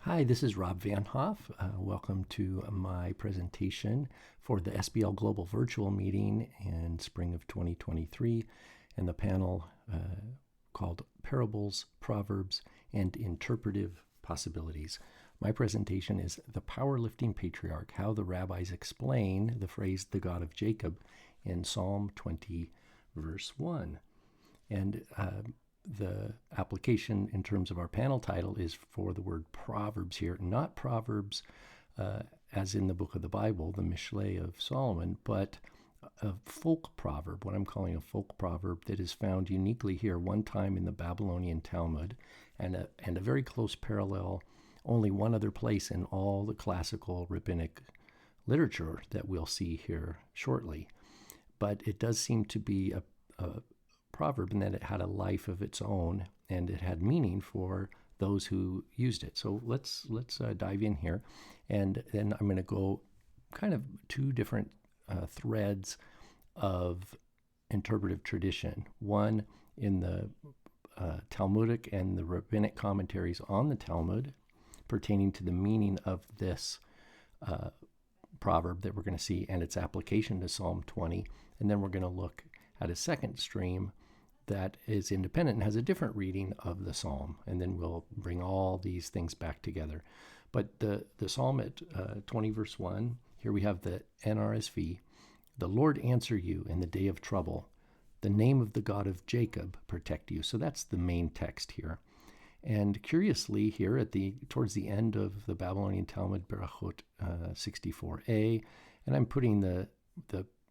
Hi, this is Rob Van Hoff. Welcome to my presentation for the SBL Global Virtual Meeting in spring of 2023 and the panel called Parables, Proverbs, and Interpretive Possibilities. My presentation is The Powerlifting Patriarch, How the Rabbis Explain the Phrase the God of Jacob in Psalm 20, verse 1. And the application in terms of our panel title is for the word Proverbs here, not Proverbs as in the book of the Bible, the Mishlei of Solomon, but a folk proverb, what I'm calling a folk proverb that is found uniquely here one time in the Babylonian Talmud and a very close parallel, only one other place in all the classical rabbinic literature that we'll see here shortly. But it does seem to be a proverb in that it had a life of its own and it had meaning for those who used it. So let's dive in here, and then I'm going to go kind of two different threads of interpretive tradition. One in the Talmudic and the rabbinic commentaries on the Talmud pertaining to the meaning of this proverb that we're going to see and its application to Psalm 20. And then we're going to look at a second stream that is independent and has a different reading of the psalm, and then we'll bring all these things back together. But the psalm at 20 verse 1, here we have the NRSV. The Lord answer you in the day of trouble. The name of the God of Jacob protect you. So that's the main text here. And curiously here towards the end of the Babylonian Talmud, Berachot 64a, and I'm putting the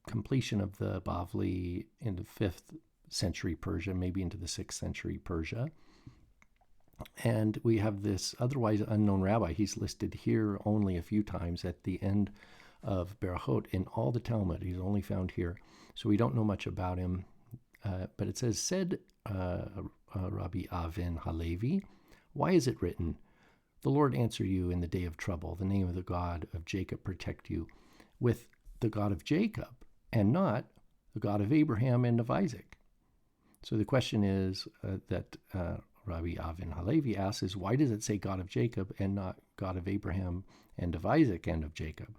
completion of the Bavli in the 5th century Persia, maybe into the 6th century Persia. And we have this otherwise unknown rabbi. He's listed here only a few times at the end of Berachot in all the Talmud. He's only found here. So we don't know much about him. But it says, said Rabbi Abin HaLevi, why is it written, the Lord answer you in the day of trouble, the name of the God of Jacob protect you, with the God of Jacob and not the God of Abraham and of Isaac? So the question is that Rabbi Abin HaLevi asks is, why does it say God of Jacob and not God of Abraham and of Isaac and of Jacob?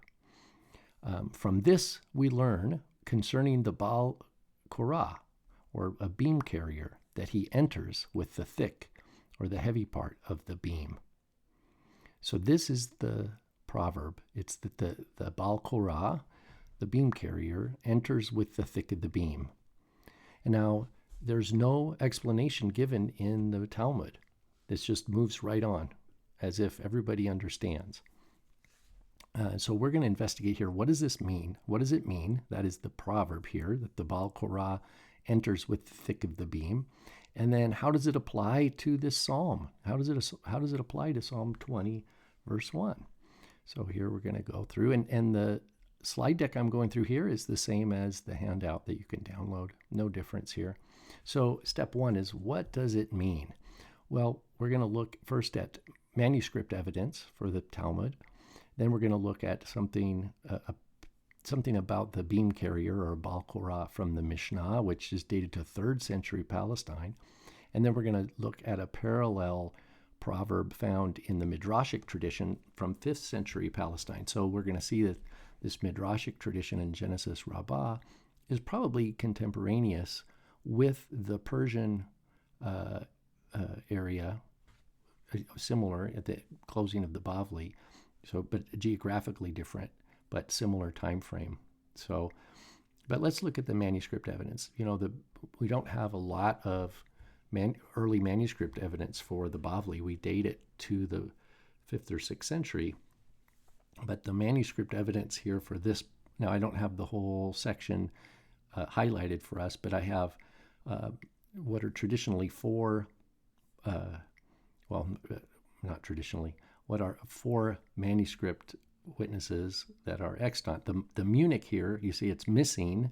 From this we learn concerning the Baal Korah, or a beam carrier, that he enters with the thick or the heavy part of the beam. So this is the proverb. It's that the Baal Korah, the beam carrier, enters with the thick of the beam. And now there's no explanation given in the Talmud. This just moves right on as if everybody understands. So we're going to investigate here. What does this mean? What does it mean? That is the proverb here, that the Baal Korah enters with the thick of the beam. And then how does it apply to this psalm? How does it apply to Psalm 20, verse 1? So here we're going to go through. And the slide deck I'm going through here is the same as the handout that you can download. No difference here. So step one is, what does it mean? Well, we're going to look first at manuscript evidence for the Talmud. Then we're going to look at something about the beam carrier or Baal Korah from the Mishnah, which is dated to 3rd century Palestine. And then we're going to look at a parallel proverb found in the Midrashic tradition from 5th century Palestine. So we're going to see that this Midrashic tradition in Genesis Rabbah is probably contemporaneous with the Persian area, similar at the closing of the Bavli, but geographically different, but similar time frame. So, but let's look at the manuscript evidence. We don't have a lot of early manuscript evidence for the Bavli. We date it to the 5th or 6th century. But the manuscript evidence here for this, now I don't have the whole section highlighted for us, but I have what are traditionally what are 4 manuscript witnesses that are extant. The Munich here, you see it's missing,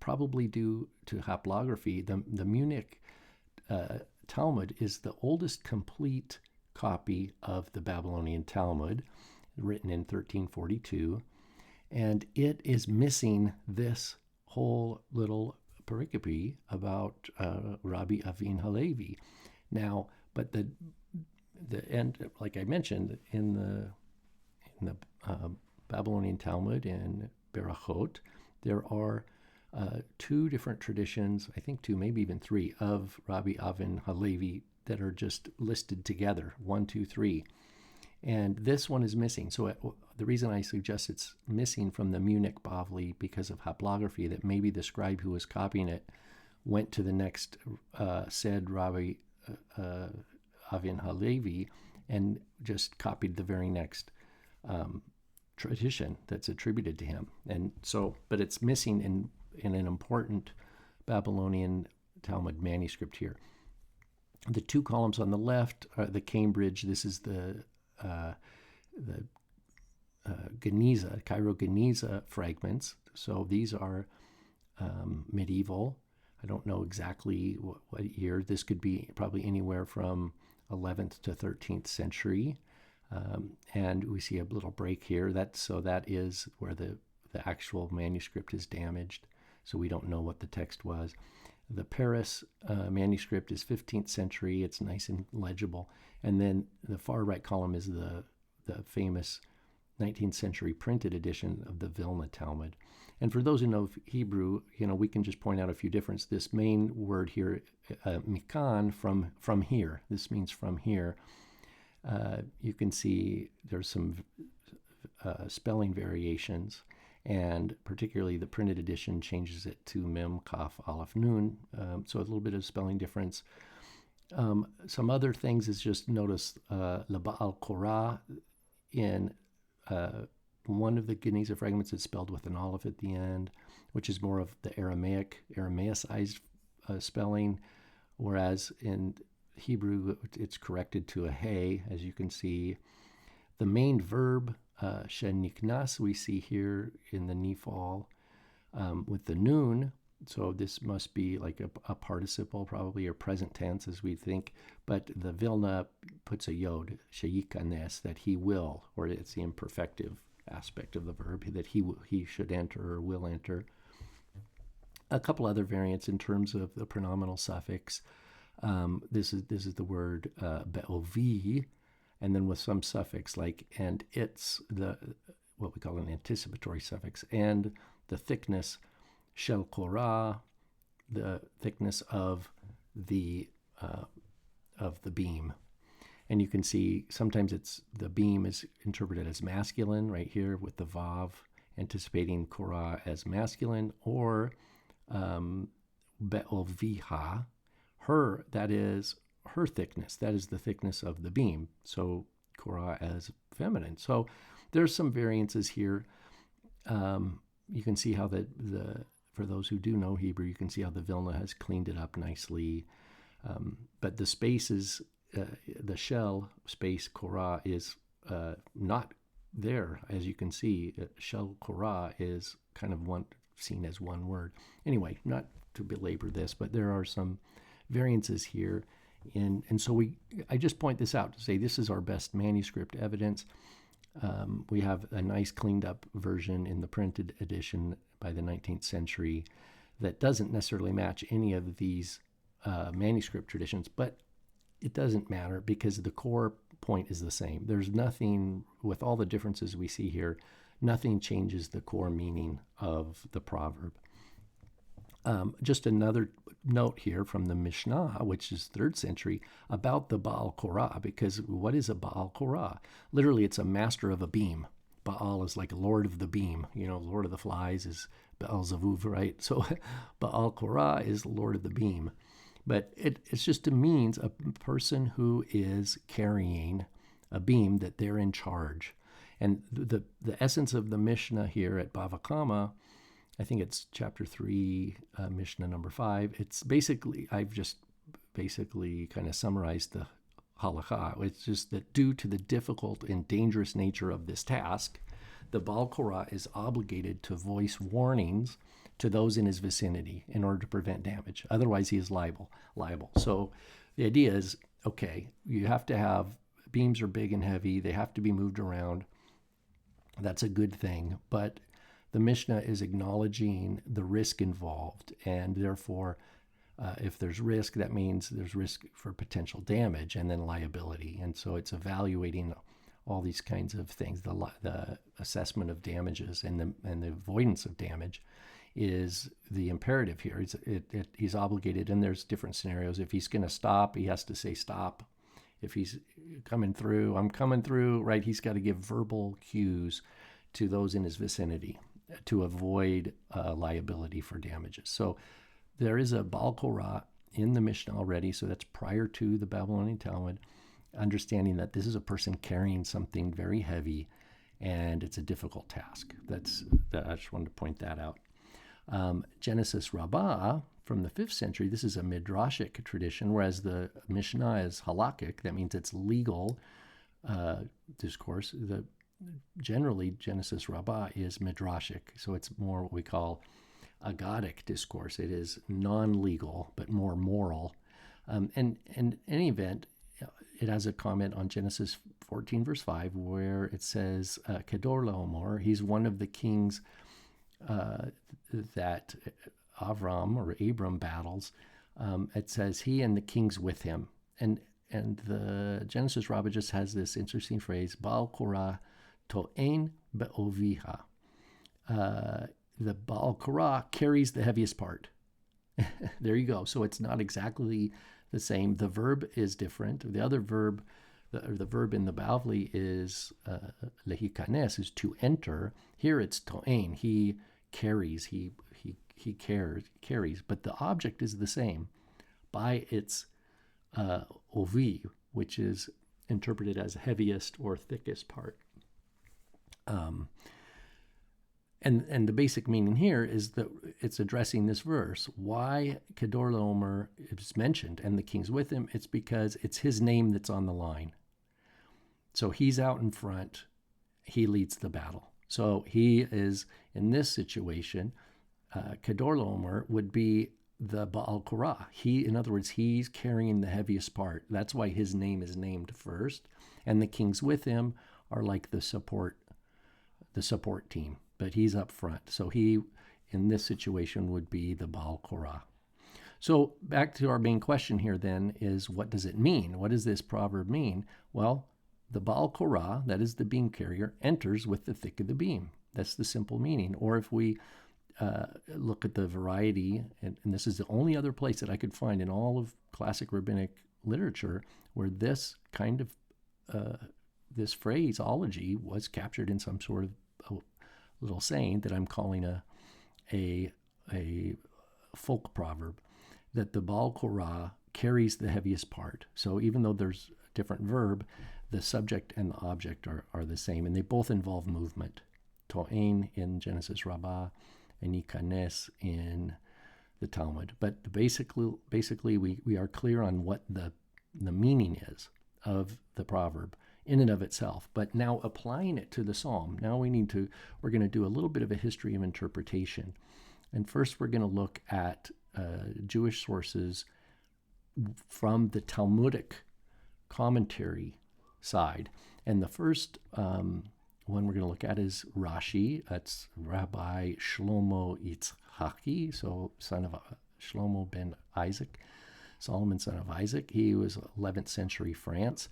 probably due to haplography. The Munich Talmud is the oldest complete copy of the Babylonian Talmud, written in 1342, and it is missing this whole little pericope about Rabbi Abin HaLevi. Now, but and like I mentioned, in the Babylonian Talmud and Berachot, there are two different traditions, I think two, maybe even three, of Rabbi Abin HaLevi that are just listed together, 1, 2, 3. And this one is missing. So the reason I suggest it's missing from the Munich Bavli because of haplography, that maybe the scribe who was copying it went to the next said Rabbi Abin HaLevi and just copied the very next tradition that's attributed to him. And so, but it's missing in an important Babylonian Talmud manuscript here. The two columns on the left are the Cambridge. This is the Geniza, Cairo Geniza fragments. So these are medieval. I don't know exactly what year. This could be probably anywhere from 11th to 13th century. And we see a little break here. That is where the actual manuscript is damaged. So we don't know what the text was. The Paris manuscript is 15th century. It's nice and legible. And then the far right column is the famous 19th century printed edition of the Vilna Talmud. And for those who know Hebrew, we can just point out a few differences. This main word here, mikan, from here. This means from here. You can see there's some spelling variations, and particularly the printed edition changes it to mem, kaf, aleph, nun. So a little bit of spelling difference. Some other things is just notice Laba'al Korah in one of the Geniza fragments is spelled with an aleph at the end, which is more of the Aramaicized spelling, whereas in Hebrew it's corrected to a hey, as you can see. The main verb, sheniknas, we see here in the Nifal with the nun. So this must be like a participle probably, or present tense as we think. But the Vilna puts a yod, sheyikanes, that he will, or it's the imperfective aspect of the verb, that he should enter or will enter. A couple other variants in terms of the pronominal suffix. This is the word be'ovi, and then with some suffix like and it's, what we call an anticipatory suffix, and the thickness shel korah, the thickness of the beam. And you can see sometimes the beam is interpreted as masculine right here with the vav, anticipating korah as masculine, or be'oviha, that is her thickness. That is the thickness of the beam. So korah as feminine. So there's some variances here. You can see how for those who do know Hebrew, you can see how the Vilna has cleaned it up nicely. But the spaces, the shell space korah is not there, as you can see. Shel korah is kind of seen as one word. Anyway, not to belabor this, but there are some variances here. And so I just point this out to say this is our best manuscript evidence. We have a nice cleaned up version in the printed edition by the 19th century that doesn't necessarily match any of these manuscript traditions, but it doesn't matter because the core point is the same. There's nothing, with all the differences we see here, nothing changes the core meaning of the proverb. Just another note here from the Mishnah, which is 3rd century, about the Baal Korah, because what is a Baal Korah? Literally, it's a master of a beam. Baal is like Lord of the beam. Lord of the flies is Baal Zavuv, right? So Baal Korah is Lord of the beam. But it's just a means, a person who is carrying a beam, that they're in charge. And the essence of the Mishnah here at Bava Kama, I think it's chapter 3, Mishnah number 5. It's I've just basically kind of summarized the halakha. It's just that due to the difficult and dangerous nature of this task, the Baal Korah is obligated to voice warnings to those in his vicinity in order to prevent damage. Otherwise, he is liable. So the idea is, okay, you have to have, beams are big and heavy. They have to be moved around. That's a good thing. But the Mishnah is acknowledging the risk involved, and therefore If there's risk, that means there's risk for potential damage and then liability. And so it's evaluating all these kinds of things. The assessment of damages and the avoidance of damage is the imperative here. He's obligated, and there's different scenarios. If he's going to stop, he has to say stop. If he's coming through, I'm coming through, right? He's got to give verbal cues to those in his vicinity to avoid liability for damages. So there is a Baal Korah in the Mishnah already, so that's prior to the Babylonian Talmud, understanding that this is a person carrying something very heavy, and it's a difficult task. I just wanted to point that out. Genesis Rabbah from the 5th century, this is a midrashic tradition, whereas the Mishnah is halakhic. That means it's legal discourse. Generally, Genesis Rabbah is midrashic, so it's more what we call agadic discourse. It is non-legal, but more moral. And in any event, it has a comment on Genesis 14, verse 5, where it says, Kedor Laomor, he's one of the kings that Abram battles. It says he and the kings with him. And the Genesis Rabbah just has this interesting phrase, Baal Korah to'en be'oviha. The Baal Korah carries the heaviest part. There you go. So it's not exactly the same. The verb is different. The other verb, the verb in the Bavli is lehikanes, is to enter. Here it's to'en. He carries. He carries. But the object is the same by its ovi, which is interpreted as heaviest or thickest part. And the basic meaning here is that it's addressing this verse. Why Kedor Laomer is mentioned and the king's with him? It's because it's his name that's on the line. So he's out in front. He leads the battle. So he is, in this situation, Kedor Laomer would be the Baal Korah. In other words, he's carrying the heaviest part. That's why his name is named first. And the kings with him are like the support team. But he's up front. So he, in this situation, would be the Baal Korah. So back to our main question here then is, what does it mean? What does this proverb mean? Well, the Baal Korah, that is the beam carrier, enters with the thick of the beam. That's the simple meaning. Or if we look at the variety, and this is the only other place that I could find in all of classic rabbinic literature where this kind of, this phraseology was captured in some sort of little saying that I'm calling a folk proverb, that the Baal Korah carries the heaviest part. So even though there's a different verb, the subject and the object are the same, and they both involve movement. To'en in Genesis Rabbah and Yikanes in the Talmud. But basically we are clear on what the meaning is of the proverb in and of itself. But now applying it to the psalm, now we're going to do a little bit of a history of interpretation. And first we're going to look at Jewish sources from the Talmudic commentary side. And the first one we're going to look at is Rashi. That's Rabbi Shlomo Yitzhaki, so son of Shlomo ben Isaac, Solomon son of Isaac. He was 11th century France.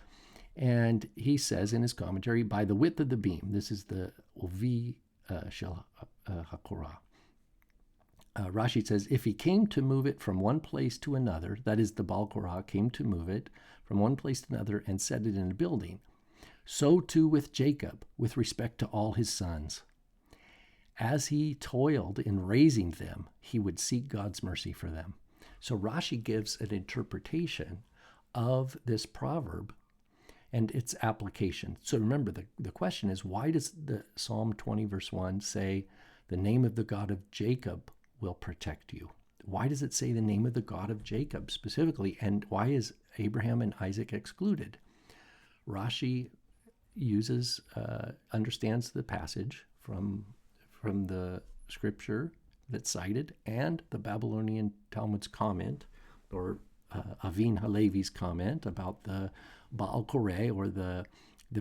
And he says in his commentary, by the width of the beam, this is the Ovi Shel HaKorah. Rashi says, if he came to move it from one place to another, that is the Baal Korah came to move it from one place to another and set it in a building, so too with Jacob with respect to all his sons. As he toiled in raising them, he would seek God's mercy for them. So Rashi gives an interpretation of this proverb and its application. So remember, the question is, why does the Psalm 20 verse 1 say, the name of the God of Jacob will protect you? Why does it say the name of the God of Jacob specifically? And why is Abraham and Isaac excluded? Rashi understands the passage from the scripture that's cited and the Babylonian Talmud's comment, or Abin HaLevi's comment about the Baal Korah, or the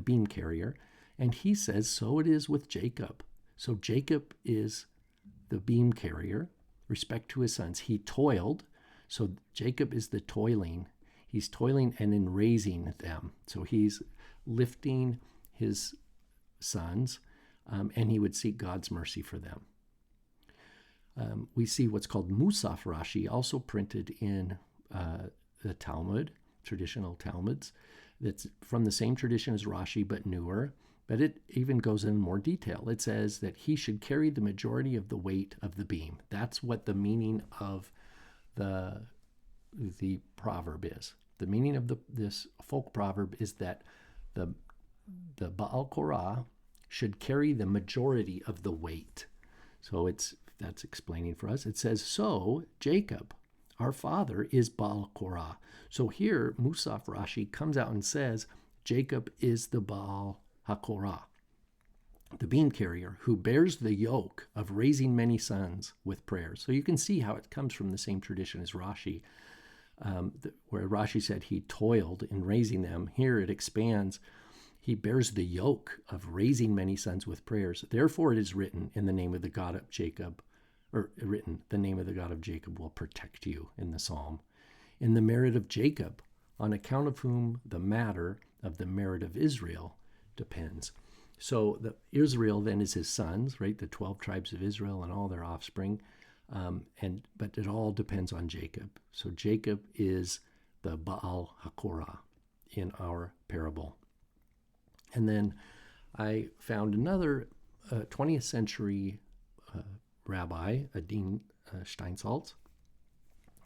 beam carrier. And he says, so it is with Jacob. So Jacob is the beam carrier, respect to his sons. He toiled So Jacob is the toiling. He's toiling and in raising them. So he's lifting his sons, and he would seek God's mercy for them. We see what's called Musaf Rashi, also printed in the Talmud, traditional Talmuds, that's from the same tradition as Rashi, but newer. But it even goes in more detail. It says that he should carry the majority of the weight of the beam. That's what the meaning of the proverb is. The meaning of this folk proverb is that the Baal Korah should carry the majority of the weight. So that's explaining for us. It says, so Jacob, our father, is Baal Korah. So here, Musaf Rashi comes out and says, Jacob is the Baal HaKorah, the beam carrier who bears the yoke of raising many sons with prayers. So you can see how it comes from the same tradition as Rashi, where Rashi said he toiled in raising them. Here it expands. He bears the yoke of raising many sons with prayers. Therefore it is written in the name of the God of Jacob, or written, the name of the God of Jacob will protect you in the psalm. In the merit of Jacob, on account of whom the matter of the merit of Israel depends. So Israel then is his sons, right? The 12 tribes of Israel and all their offspring. But it all depends on Jacob. So Jacob is the Baal HaKorah in our parable. And then I found another 20th century rabbi, Abin Steinsaltz,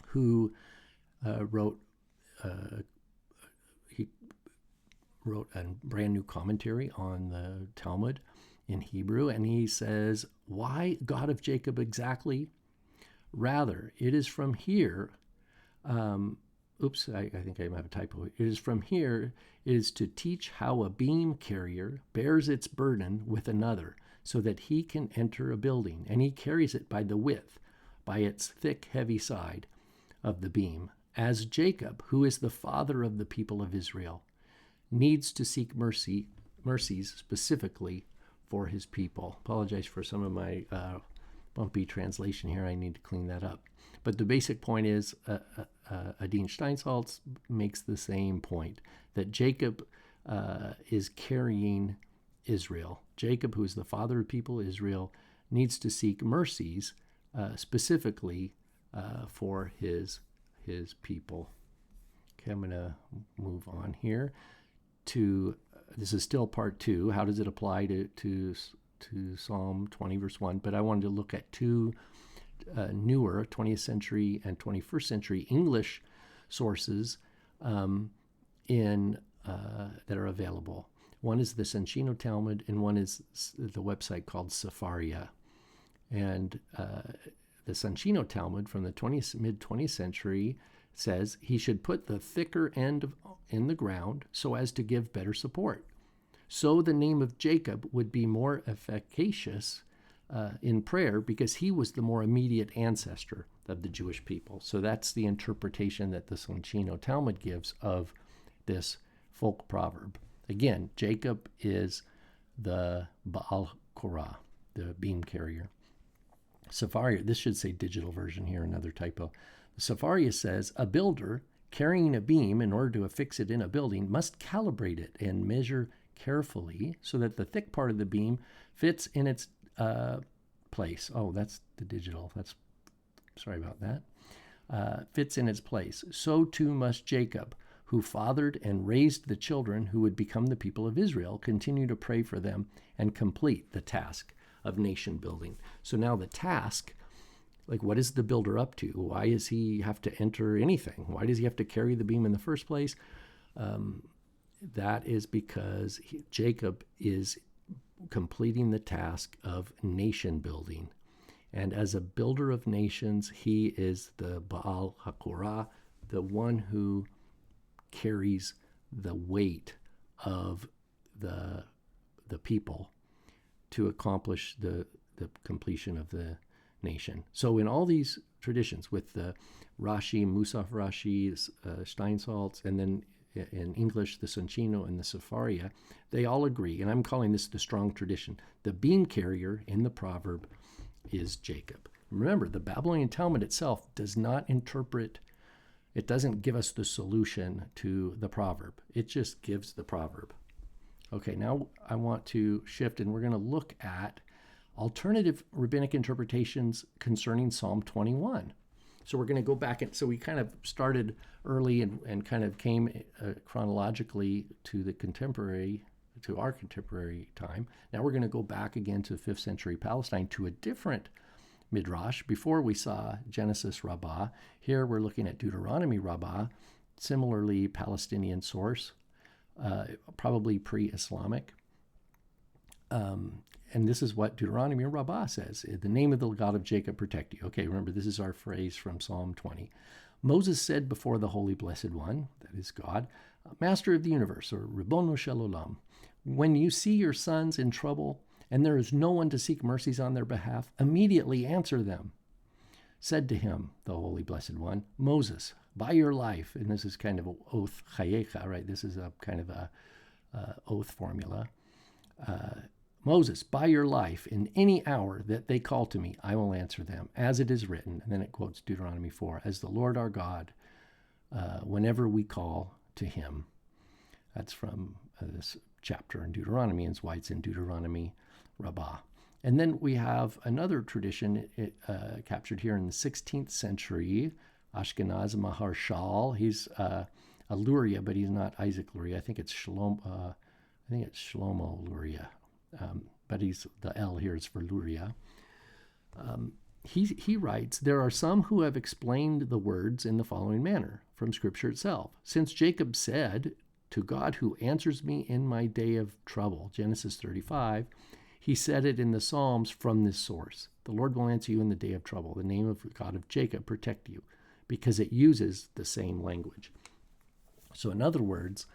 who wrote a brand new commentary on the Talmud in Hebrew, and he says, why God of Jacob exactly? Rather, it is from here, I think I have a typo. It is from here, it is to teach how a beam carrier bears its burden with another, so that he can enter a building, and he carries it by the width, by its thick, heavy side of the beam, as Jacob, who is the father of the people of Israel, needs to seek mercies specifically for his people. Apologize for some of my bumpy translation here. I need to clean that up. But the basic point is, Abin Steinsaltz makes the same point, that Jacob is carrying Israel. Jacob, who is the father of people Israel, needs to seek mercies specifically for his people. Okay, I'm going to move on here to, this is still part 2. How does it apply to Psalm 20, verse 1? But I wanted to look at two newer 20th century and 21st century English sources that are available. One is the Soncino Talmud, and one is the website called Sepharia. And the Soncino Talmud from the mid-20th century says he should put the thicker end in the ground so as to give better support. So the name of Jacob would be more efficacious in prayer because he was the more immediate ancestor of the Jewish people. So that's the interpretation that the Soncino Talmud gives of this folk proverb. Again, Jacob is the Baal Korah, the beam carrier. Sepharia, this should say digital version here, another typo. Sepharia says, a builder carrying a beam in order to affix it in a building must calibrate it and measure carefully so that the thick part of the beam fits in its place. Oh, that's the digital. Sorry about that. Fits in its place. So too must Jacob, who fathered and raised the children who would become the people of Israel, continue to pray for them and complete the task of nation building. So now the task, like, what is the builder up to? Why does he have to enter anything? Why does he have to carry the beam in the first place? That is because Jacob is completing the task of nation building. And as a builder of nations, he is the Baal HaKorah, the one who carries the weight of the people to accomplish the completion of the nation. So in all these traditions, with the Rashi, Musaf Rashi, Steinsaltz, and then in English, the Soncino and the Sepharia, they all agree, and I'm calling this the strong tradition. The beam carrier in the proverb is Jacob. Remember, the Babylonian Talmud itself does not interpret It doesn't give us the solution to the proverb. It just gives the proverb. Okay, now I want to shift, and we're going to look at alternative rabbinic interpretations concerning Psalm 21. So we're going to go back, and so we kind of started early and kind of came chronologically to our contemporary time. Now we're going to go back again to 5th century Palestine to a different midrash. Before we saw Genesis Rabbah. Here we're looking at Deuteronomy Rabbah, similarly Palestinian source, probably pre-Islamic. And this is what Deuteronomy Rabbah says. The name of the God of Jacob protect you. Okay, remember, this is our phrase from Psalm 20. Moses said before the Holy Blessed One, that is God, Master of the universe, or Ribono Shel Olam, when you see your sons in trouble and there is no one to seek mercies on their behalf, immediately answer them. Said to him, the Holy Blessed One, Moses, by your life, and this is kind of an oath, chayecha, right? This is a kind of a oath formula. Moses, by your life, in any hour that they call to me, I will answer them, as it is written. And then it quotes Deuteronomy 4, as the Lord our God, whenever we call to him. That's from this chapter in Deuteronomy, and it's why it's in Deuteronomy Rabbah. And then we have another tradition captured here in the 16th century, Ashkenaz Maharshal. He's a Luria, but he's not Isaac Luria. I think it's Shlomo Luria. But the L here is for Luria. He writes, there are some who have explained the words in the following manner from Scripture itself. Since Jacob said, to God who answers me in my day of trouble, Genesis 35, he said it in the Psalms from this source. The Lord will answer you in the day of trouble. The name of God of Jacob protect you, because it uses the same language. So in other words,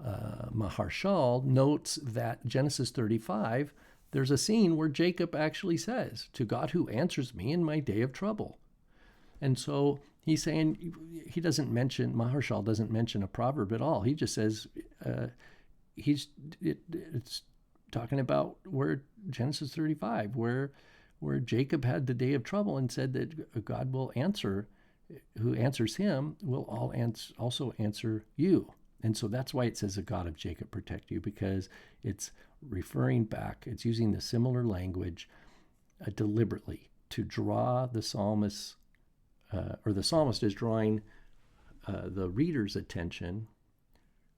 Maharshal notes that Genesis 35, there's a scene where Jacob actually says, to God who answers me in my day of trouble. And so he's saying, Maharshal doesn't mention a proverb at all. He just says, it's talking about where Genesis 35, where Jacob had the day of trouble and said that God will answer, who answers him will also answer you. And so that's why it says the God of Jacob protect you, because it's referring back, it's using the similar language deliberately to draw the psalmist, or the psalmist is drawing the reader's attention,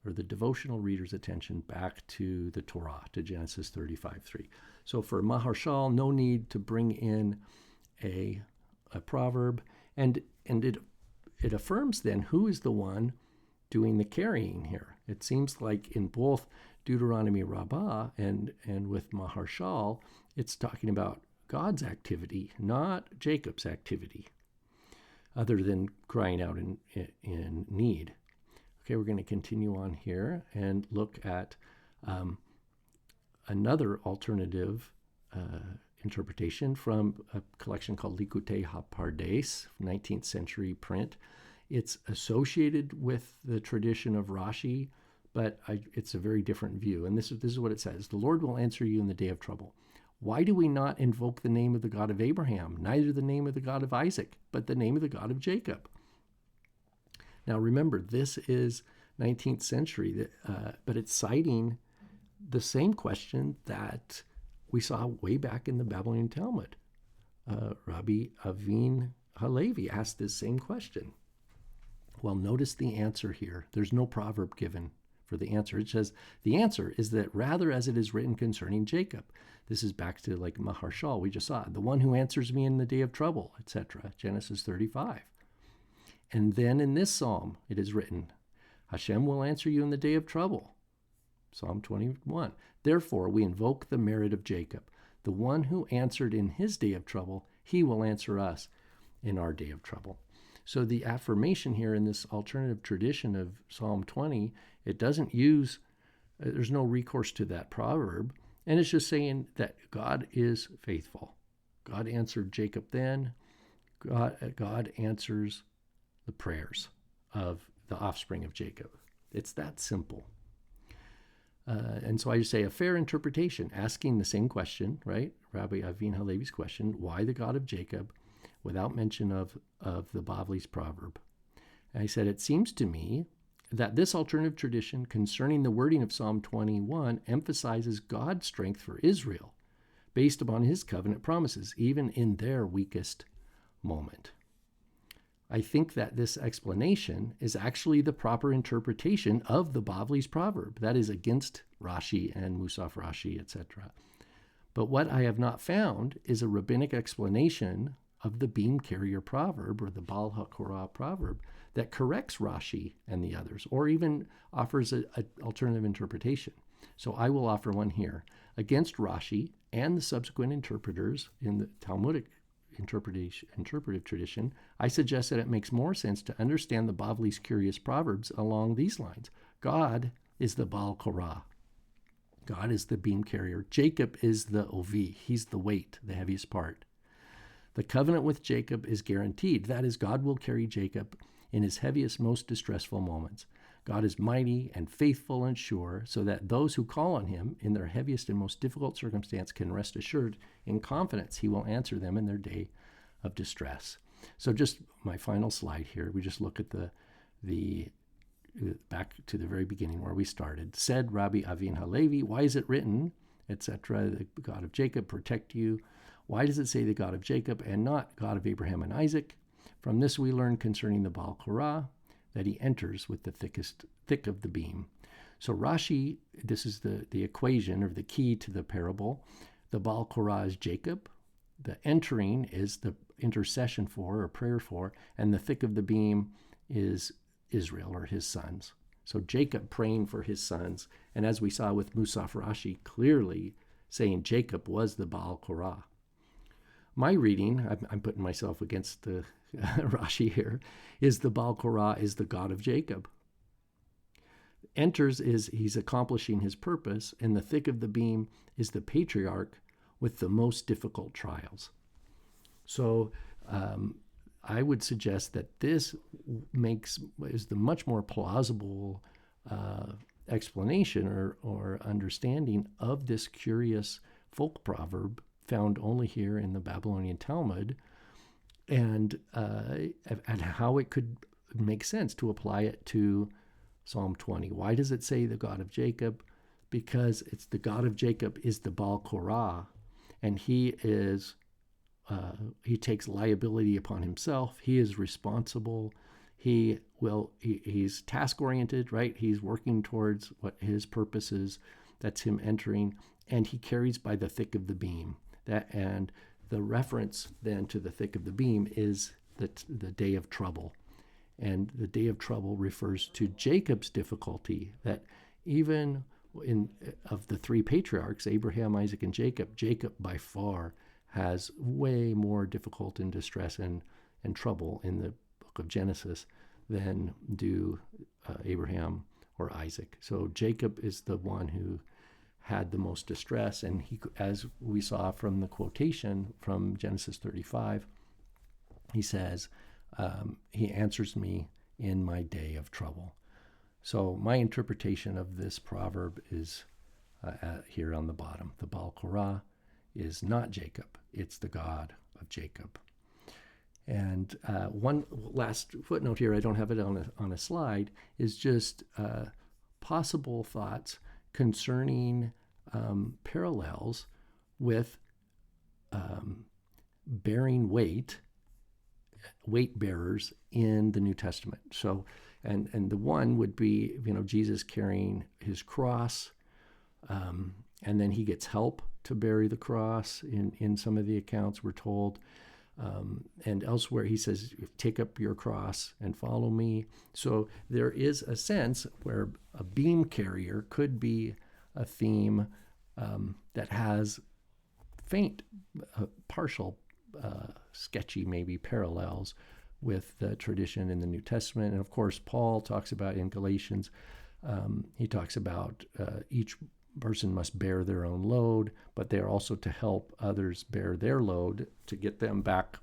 or the devotional reader's attention, back to the Torah, to Genesis 35:3. So for Maharshal, no need to bring in a proverb, and it affirms then who is the one doing the carrying here. It seems like in both Deuteronomy Rabbah and with Maharshal, it's talking about God's activity, not Jacob's activity, other than crying out in need. Okay, we're going to continue on here and look at another alternative interpretation from a collection called Likutei HaPardes, 19th century print. It's associated with the tradition of Rashi, but it's a very different view. And this is what it says. The Lord will answer you in the day of trouble. Why do we not invoke the name of the God of Abraham, neither the name of the God of Isaac, but the name of the God of Jacob? Now remember, this is 19th century, but it's citing the same question that we saw way back in the Babylonian Talmud. Rabbi Abin HaLevi asked this same question. Well, notice the answer here. There's no proverb given for the answer. It says, the answer is that rather as it is written concerning Jacob. This is back to like Maharshal, we just saw it. The one who answers me in the day of trouble, etc. Genesis 35. And then in this psalm, it is written, Hashem will answer you in the day of trouble. Psalm 21. Therefore, we invoke the merit of Jacob. The one who answered in his day of trouble, he will answer us in our day of trouble. So the affirmation here in this alternative tradition of Psalm 20, it doesn't use, there's no recourse to that proverb, and it's just saying that God is faithful. God answered Jacob then. God answers the prayers of the offspring of Jacob. It's that simple. And so I just say a fair interpretation, asking the same question, right? Rabbi Abin HaLevi's question, why the God of Jacob, without mention of the Bavli's proverb. I said, it seems to me that this alternative tradition concerning the wording of Psalm 21 emphasizes God's strength for Israel based upon his covenant promises, even in their weakest moment. I think that this explanation is actually the proper interpretation of the Bavli's proverb, that is against Rashi and Musaf Rashi, etc. But what I have not found is a rabbinic explanation of the beam carrier proverb, or the Baal HaKorah proverb, that corrects Rashi and the others, or even offers an alternative interpretation. So I will offer one here. Against Rashi and the subsequent interpreters in the Talmudic interpretive tradition, I suggest that it makes more sense to understand the Bavli's curious proverbs along these lines. God is the Baal Korah. God is the beam carrier. Jacob is the Ovi. He's the weight, the heaviest part. The covenant with Jacob is guaranteed. That is, God will carry Jacob in his heaviest, most distressful moments. God is mighty and faithful and sure, so that those who call on him in their heaviest and most difficult circumstance can rest assured in confidence he will answer them in their day of distress. So just my final slide here, we just look at the back to the very beginning where we started. Said Rabbi Abin HaLevi, why is it written, etc., the God of Jacob protect you? Why does it say the God of Jacob and not God of Abraham and Isaac? From this we learn concerning the Baal Korah that he enters with the thick of the beam. So Rashi, this is the equation or the key to the parable. The Baal Korah is Jacob. The entering is the intercession for or prayer for, and the thick of the beam is Israel or his sons. So Jacob praying for his sons, and as we saw with Musaf Rashi, clearly saying Jacob was the Baal Korah. My reading, I'm putting myself against the Rashi here, is the Baal Korah is the God of Jacob. Enters is he's accomplishing his purpose, and the thick of the beam is the patriarch with the most difficult trials. So I would suggest that this is the much more plausible explanation or understanding of this curious folk proverb found only here in the Babylonian Talmud, and how it could make sense to apply it to Psalm 20. Why does it say the God of Jacob? Because it's the God of Jacob is the Baal Korah, and he takes liability upon himself. He is responsible. He's task-oriented, right? He's working towards what his purpose is. That's him entering, and he carries by the thick of the beam. And the reference then to the thick of the beam is the day of trouble. And the day of trouble refers to Jacob's difficulty, that even of the three patriarchs, Abraham, Isaac, and Jacob by far has way more difficult and distress and trouble in the book of Genesis than do Abraham or Isaac. So Jacob is the one who had the most distress, and he, as we saw from the quotation from Genesis 35, he says, he answers me in my day of trouble. So my interpretation of this proverb is here on the bottom. The Baal Korah is not Jacob, it's the God of Jacob. And one last footnote here, I don't have it on a slide, is just possible thoughts concerning parallels with bearing weight bearers in the New Testament. So, and the one would be, Jesus carrying his cross, and then he gets help to bury the cross in some of the accounts we're told. And elsewhere he says, take up your cross and follow me. So there is a sense where a beam carrier could be a theme that has faint, partial, sketchy maybe parallels with the tradition in the New Testament. And of course, Paul talks about in Galatians, he talks about each person must bear their own load, but they're also to help others bear their load to get them back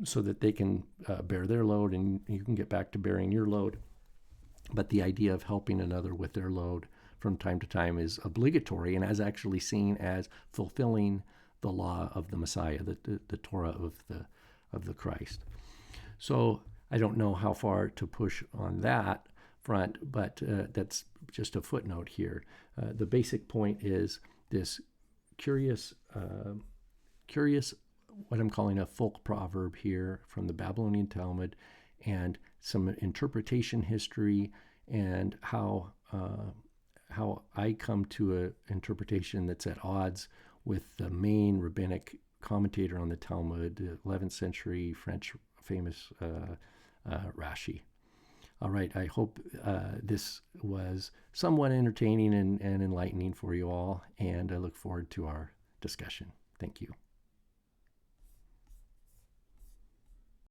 so that they can bear their load and you can get back to bearing your load. But the idea of helping another with their load from time to time is obligatory and as actually seen as fulfilling the law of the Messiah, the Torah of the Christ. So I don't know how far to push on that front, but that's just a footnote here. The basic point is this curious, what I'm calling a folk proverb here from the Babylonian Talmud, and some interpretation history, and how I come to an interpretation that's at odds with the main rabbinic commentator on the Talmud, the 11th century French famous Rashi. All right, I hope this was somewhat entertaining and enlightening for you all, and I look forward to our discussion. Thank you.